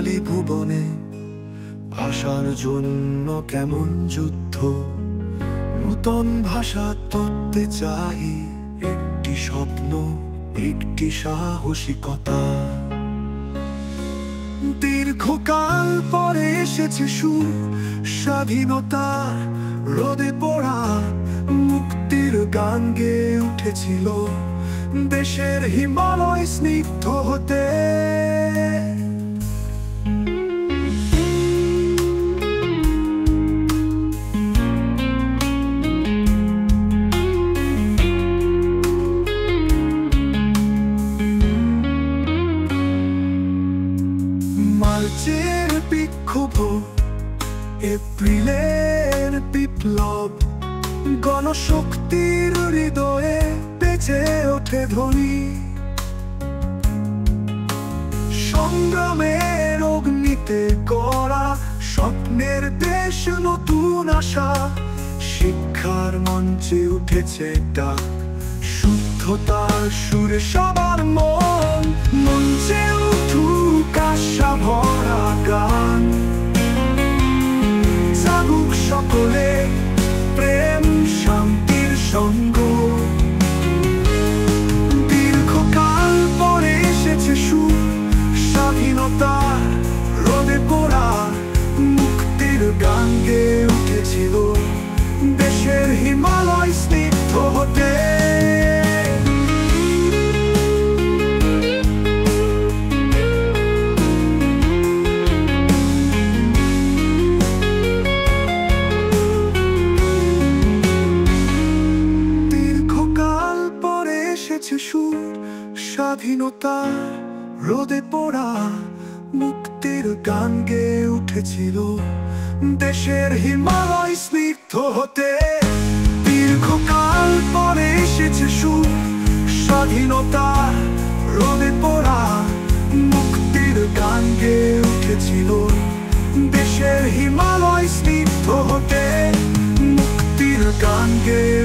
খালি ভুবনে ভাষার জন্য কেমন যুদ্ধ। নূতন ভাষা তত্ত্বে চাই একটি স্বপ্ন, একটি সাহসিকতা। দীর্ঘকাল পরে এসেছে সুর, স্বাধীনতা রোদে পোড়া মুক্তির গান গেয়ে উঠেছিল দেশের হিমালয় স্নিগ্ধ হতে। মার্চের বিক্ষোভ, এপ্রিলের বিপ্লব, গণশক্তির হৃদয়ে বেজে ওঠে ধ্বনি। সংগ্রামের অগ্নিতে গড়া স্বপ্নের দেশ, নতুন আশা। শিক্ষার মঞ্চে উঠেছে ডাক, শুদ্ধতার সুরে সবার মন। মঞ্চে উঠুক আশা ভরা গান, জাগুক সকলে প্রেম শান্তির সঙ্গ। দীর্ঘকাল পরে এসেছে সুর, স্বাধীনতার রোদে পোড়া মুক্তির গান গেয়ে উঠেছিল দেশের হিমালয় স্নিগ্ধ হতে। দীর্ঘকাল পরে এসেছে সুর, স্বাধীনতার রোদে পোড়া মুক্তির গান গেয়ে উঠেছিল দেশের হিমালয় স্নিগ্ধ হতে। দীর্ঘকাল পরে এসেছে সুর, স্বাধীনতার রোদে পোড়া মুক্তির গান গেয়ে উঠেছিল দেশের হিমালয় স্নিগ্ধ হতে। মুক্তির গান গেয়ে